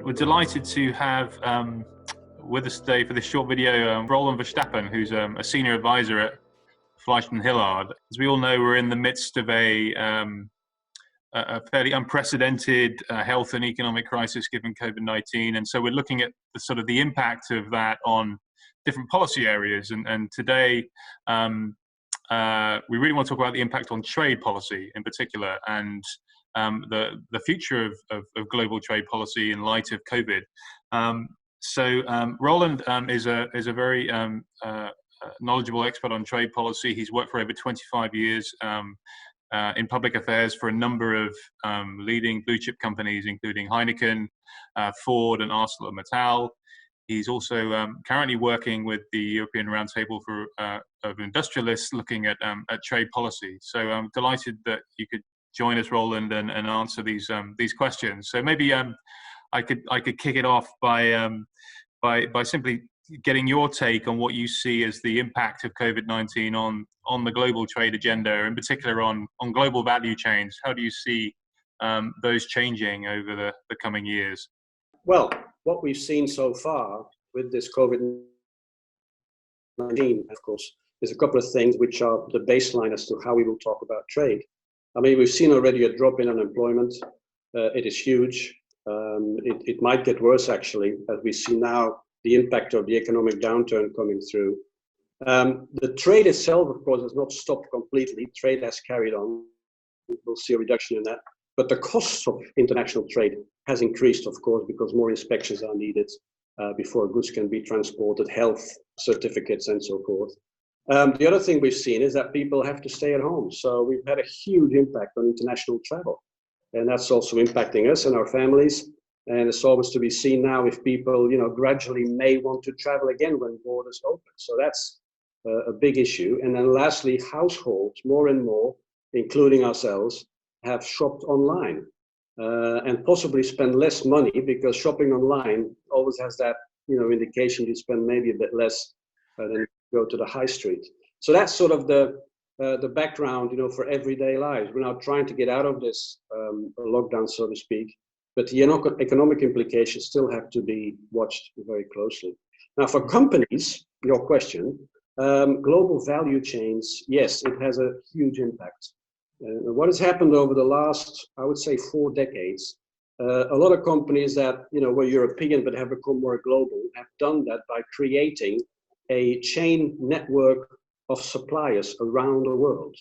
We're delighted to have with us today for this short video Roland Verstappen, who's a senior advisor at Fleishman Hillard. As we all know, we're in the midst of a fairly unprecedented health and economic crisis given COVID-19, and so we're looking at the impact of that on different policy areas. And today we really want to talk about the impact on trade policy in particular, and the future of global trade policy in light of COVID. Roland is a very knowledgeable expert on trade policy. He's worked for over 25 years in public affairs for a number of leading blue chip companies, including Heineken, Ford, and ArcelorMittal. He's also currently working with the European Roundtable of Industrialists, looking at trade policy. So I'm delighted that you could join us, Roland, and answer these questions. So maybe I could kick it off by simply getting your take on what you see as the impact of COVID-19 on the global trade agenda, in particular on global value chains. How do you see those changing over the coming years? Well, what we've seen so far with this COVID-19, of course, is a couple of things which are the baseline as to how we will talk about trade. I mean, we've seen already a drop in unemployment. It is huge. It might get worse, actually, as we see now the impact of the economic downturn coming through. The trade itself, of course, has not stopped completely. Trade has carried on. We'll see a reduction in that. But the cost of international trade has increased, of course, because more inspections are needed before goods can be transported, health certificates, and so forth. The other thing we've seen is that people have to stay at home. So we've had a huge impact on international travel. And that's also impacting us and our families. And it's always to be seen now if people, gradually may want to travel again when borders open. So that's a big issue. And then lastly, households, more and more, including ourselves, have shopped online and possibly spend less money, because shopping online always has that, indication you spend maybe a bit less than you go to the high street. So that's sort of the background, for everyday lives. We're now trying to get out of this lockdown, so to speak, but the economic implications still have to be watched very closely. Now, for companies, your question, global value chains, yes, it has a huge impact. What has happened over the last, I would say, 4 decades, a lot of companies that were European but have become more global have done that by creating a chain network of suppliers around the world.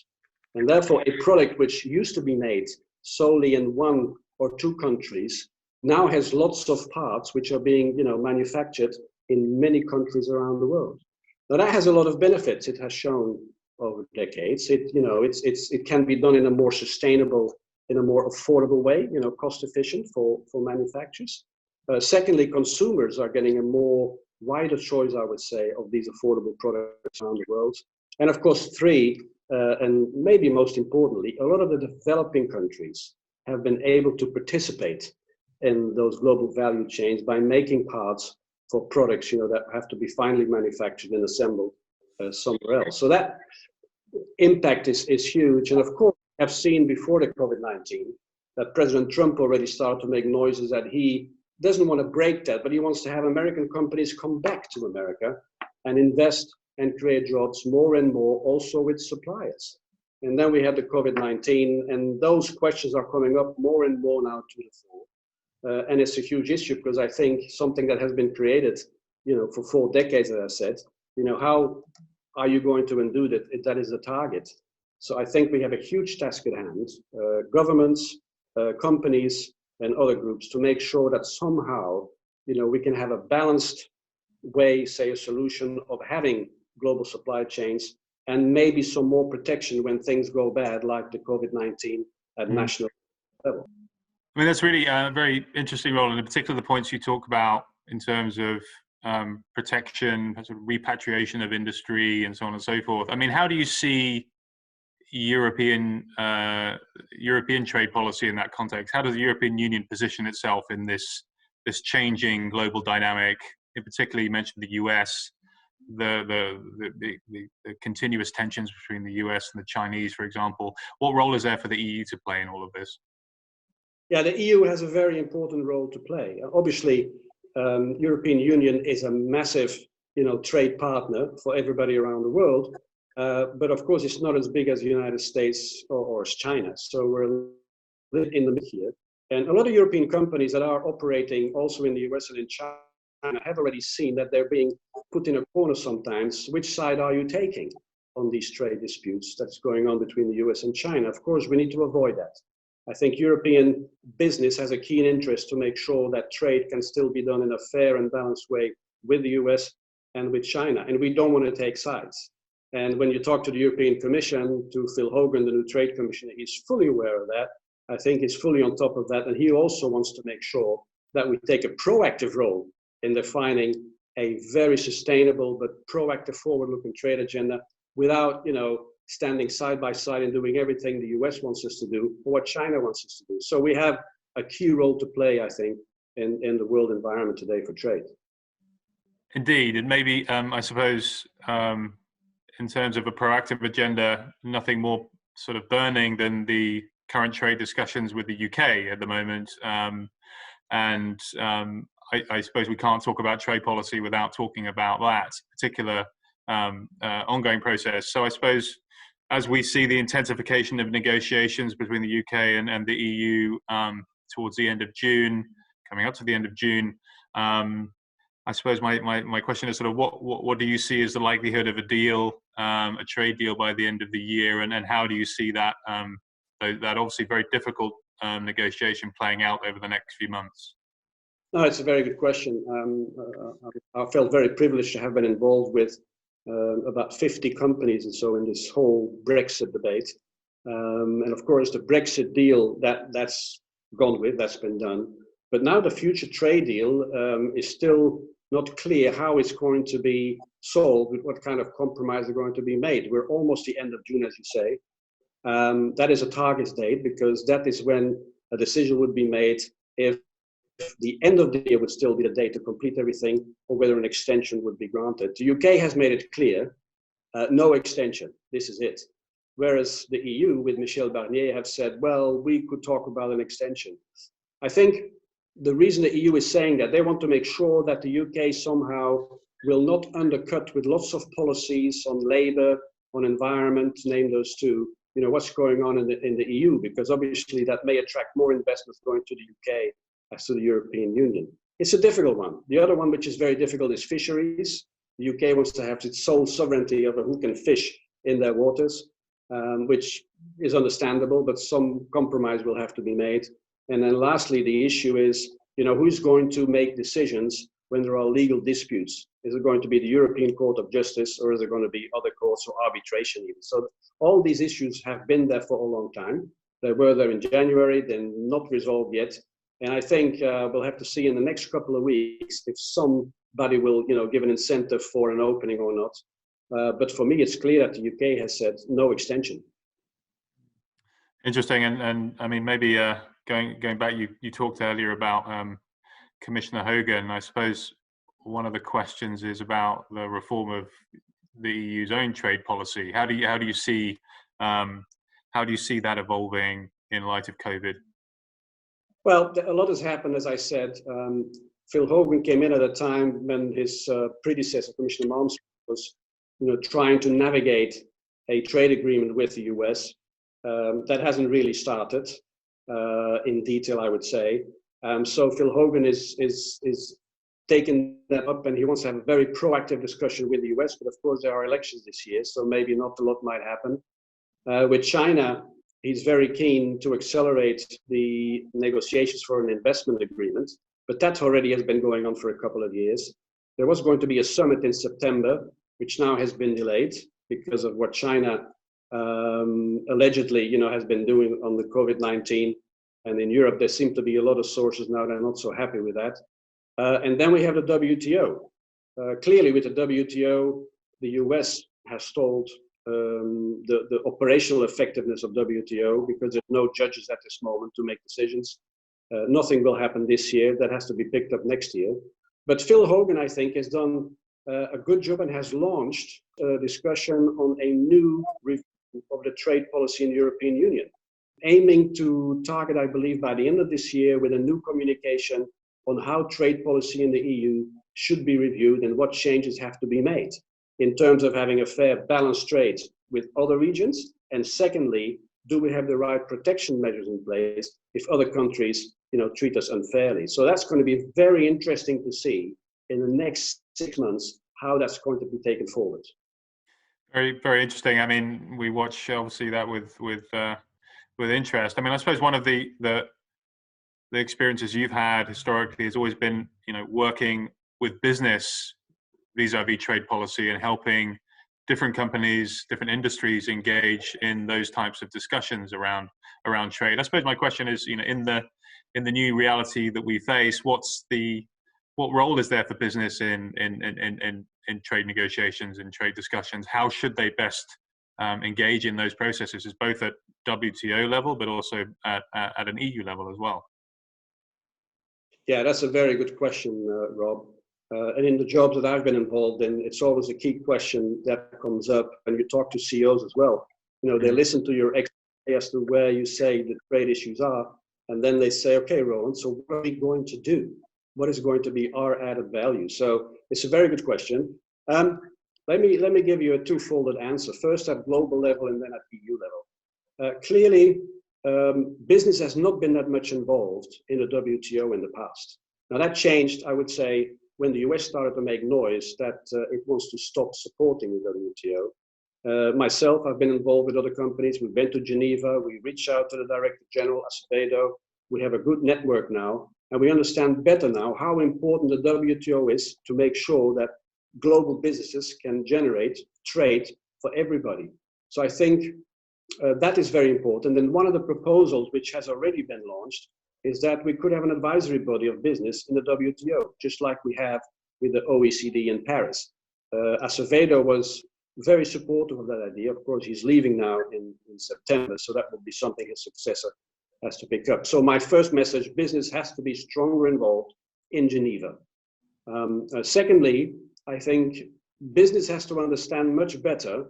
And therefore, a product which used to be made solely in 1 or 2 countries now has lots of parts which are being manufactured in many countries around the world. Now, that has a lot of benefits. It has shown over decades. It can be done in a more sustainable, in a more affordable way, cost efficient for manufacturers. Secondly, consumers are getting a more wider choice, I would say, of these affordable products around the world. And of course, 3, and maybe most importantly, a lot of the developing countries have been able to participate in those global value chains by making parts for products, that have to be finally manufactured and assembled somewhere else. So that impact is huge. And of course, I've seen before the COVID-19 that President Trump already started to make noises that he doesn't want to break that, but he wants to have American companies come back to America and invest and create jobs more and more, also with suppliers. And then we had the COVID-19, and those questions are coming up more and more now to the fore. And it's a huge issue, because I think something that has been created, for 4 decades, as I said, how are you going to undo that if that is the target? So I think we have a huge task at hand, governments, companies, and other groups, to make sure that somehow, we can have a balanced way, say a solution of having global supply chains, and maybe some more protection when things go bad, like the COVID-19 at national level. I mean, that's really very interesting, Roland, in particular the points you talk about in terms of protection, sort of repatriation of industry, and so on and so forth. I mean, how do you see European trade policy in that context? How does the European Union position itself in this changing global dynamic? In particular, you mentioned the US, the continuous tensions between the US and the Chinese, for example. What role is there for the EU to play in all of this? Yeah, the EU has a very important role to play. Obviously, European Union is a massive, trade partner for everybody around the world. But of course, it's not as big as the United States or as China. So we're in the middle here. And a lot of European companies that are operating also in the US and in China have already seen that they're being put in a corner sometimes. Which side are you taking on these trade disputes that's going on between the US and China? Of course, we need to avoid that. I think European business has a keen interest to make sure that trade can still be done in a fair and balanced way with the US and with China. And we don't want to take sides. And when you talk to the European Commission, to Phil Hogan, the new trade commissioner, he's fully aware of that. I think he's fully on top of that. And he also wants to make sure that we take a proactive role in defining a very sustainable but proactive forward-looking trade agenda without, standing side by side and doing everything the US wants us to do or what China wants us to do. So we have a key role to play, I think, in the world environment today for trade. Indeed, and maybe, I suppose, in terms of a proactive agenda, nothing more sort of burning than the current trade discussions with the UK at the moment. I suppose we can't talk about trade policy without talking about that particular ongoing process. So I suppose as we see the intensification of negotiations between the UK and the EU towards the end of June, coming up to the end of June, I suppose my question is sort of what do you see as the likelihood of a deal, a trade deal by the end of the year, and how do you see that that obviously very difficult negotiation playing out over the next few months? No, it's a very good question. I felt very privileged to have been involved with about 50 companies and so in this whole Brexit debate. And of course, the Brexit deal, that's gone with, that's been done. But now the future trade deal is still not clear how it's going to be solved, with what kind of compromise are going to be made. We're almost the end of June, as you say. That is a target date because that is when a decision would be made if the end of the year would still be the date to complete everything or whether an extension would be granted. The UK has made it clear, no extension, this is it. Whereas the EU with Michel Barnier have said, well, we could talk about an extension. I think the reason the EU is saying that, they want to make sure that the UK somehow will not undercut with lots of policies on labor, on environment, name those two, what's going on in the EU, because obviously that may attract more investments going to the UK as to the European Union. It's a difficult one. The other one, which is very difficult, is fisheries. The UK wants to have its sole sovereignty over who can fish in their waters, which is understandable, but some compromise will have to be made. And then lastly, the issue is, who's going to make decisions when there are legal disputes? Is it going to be the European Court of Justice, or is it going to be other courts or arbitration even? So all these issues have been there for a long time. They were there in January, they're not resolved yet. And I think we'll have to see in the next couple of weeks if somebody will, give an incentive for an opening or not. But for me, it's clear that the UK has said no extension. Interesting, and I mean, maybe going back, you talked earlier about Commissioner Hogan. I suppose one of the questions is about the reform of the EU's own trade policy. How do you see that evolving in light of COVID? Well, a lot has happened, as I said. Phil Hogan came in at a time when his predecessor, Commissioner Malmström, was, trying to navigate a trade agreement with the US. That hasn't really started in detail, I would say. So Phil Hogan is taking that up, and he wants to have a very proactive discussion with the US. But of course, there are elections this year, so maybe not a lot might happen. With China, he's very keen to accelerate the negotiations for an investment agreement, but that already has been going on for a couple of years. There was going to be a summit in September, which now has been delayed because of what China allegedly, has been doing on the Covid-19. And in Europe, there seem to be a lot of sources now that are not so happy with that. And then we have the WTO. Clearly, with the WTO, the US has stalled the operational effectiveness of WTO because there's no judges at this moment to make decisions. Nothing will happen this year. That has to be picked up next year. But Phil Hogan, I think, has done a good job and has launched a discussion on a new review of the trade policy in the European Union. aiming to target, I believe, by the end of this year with a new communication on how trade policy in the EU should be reviewed and what changes have to be made in terms of having a fair, balanced trade with other regions. And secondly, do we have the right protection measures in place if other countries, treat us unfairly? So that's going to be very interesting to see in the next 6 months how that's going to be taken forward. Very, very interesting. I mean, we watch obviously that with interest. I mean, I suppose one of the experiences you've had historically has always been, working with business vis-a-vis trade policy and helping different companies, different industries engage in those types of discussions around trade. I suppose my question is, in the new reality that we face, what role is there for business in trade negotiations and trade discussions? How should they best engage in those processes, both at WTO level, but also at an EU level as well? Yeah, that's a very good question, Rob. And in the jobs that I've been involved in, it's always a key question that comes up when you talk to CEOs as well. They listen to your explanation as to where you say the trade issues are, and then they say, okay, Roland, so what are we going to do? What is going to be our added value? So it's a very good question. Let me give you a two-folded answer. First at global level and then at EU level. Clearly, business has not been that much involved in the WTO in the past. Now that changed, I would say, when the US started to make noise that it wants to stop supporting the WTO. Myself, I've been involved with other companies. We went to Geneva. We reached out to the Director General, Acevedo. We have a good network now, and we understand better now how important the WTO is to make sure that global businesses can generate trade for everybody. So I think that is very important. And one of the proposals which has already been launched is that we could have an advisory body of business in the WTO, just like we have with the OECD in Paris. Acevedo was very supportive of that idea. Of course, he's leaving now in September, so that will be something his successor has to pick up. So my first message, business has to be stronger involved in Geneva. Secondly, I think business has to understand much better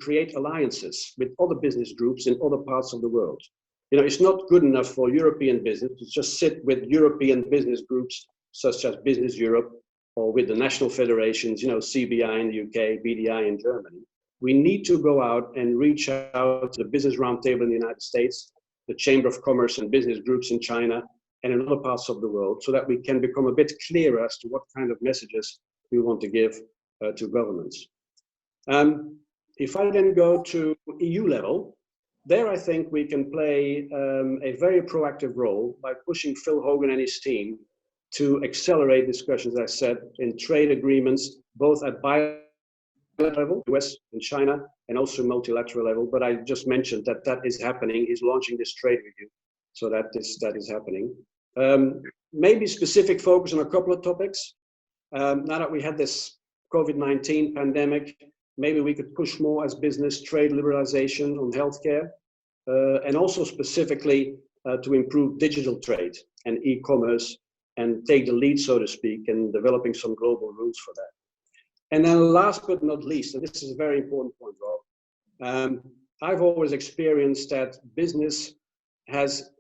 create alliances with other business groups in other parts of the world. It's not good enough for European business to just sit with European business groups such as Business Europe or with the national federations, CBI in the UK, BDI in Germany. We need to go out and reach out to the Business Roundtable in the United States, the Chamber of Commerce and business groups in China and in other parts of the world, so that we can become a bit clearer as to what kind of messages we want to give to governments. If I then go to EU level, there I think we can play a very proactive role by pushing Phil Hogan and his team to accelerate discussions, as I said, in trade agreements, both at bilateral level, US and China, and also multilateral level. But I just mentioned that is happening. He's launching this trade review, so that is happening. Maybe specific focus on a couple of topics. Now that we had this COVID-19 pandemic, maybe we could push more as business trade liberalization on healthcare, and also specifically to improve digital trade and e-commerce and take the lead, so to speak, in developing some global rules for that. And then last but not least, and this is a very important point, Rob, I've always experienced that business has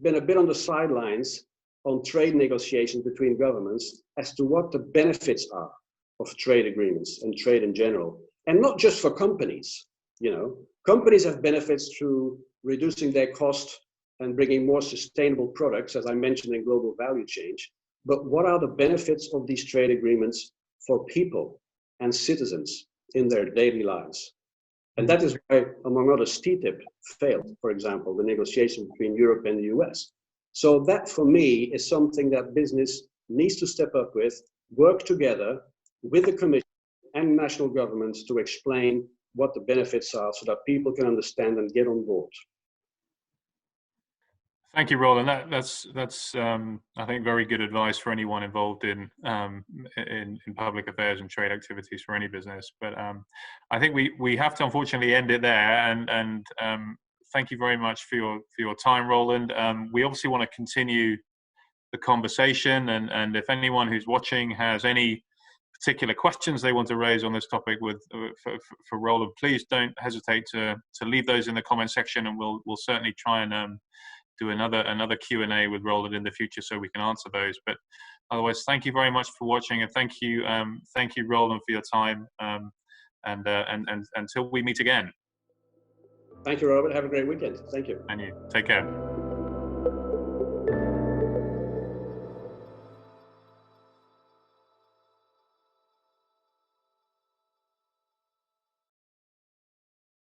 been a bit on the sidelines on trade negotiations between governments as to what the benefits are of trade agreements and trade in general. And not just for companies. Companies have benefits through reducing their cost and bringing more sustainable products, as I mentioned, in global value change. But what are the benefits of these trade agreements for people and citizens in their daily lives? And that is why, among others, TTIP failed, for example, the negotiation between Europe and the US. So that, for me, is something that business needs to step up with, work together with the Commission and national governments to explain what the benefits are so that people can understand and get on board. Thank you, Roland. That's I think very good advice for anyone involved in public affairs and trade activities for any business. But I think we have to unfortunately end it there. And thank you very much for your time, Roland. We obviously want to continue the conversation, and if anyone who's watching has any particular questions they want to raise on this topic for Roland, please don't hesitate to leave those in the comment section, and we'll certainly try and do another Q&A with Roland in the future so we can answer those. But otherwise, thank you very much for watching, and thank you Roland for your time, and until we meet again. Thank you, Robert. Have a great weekend. Thank you. And you take care.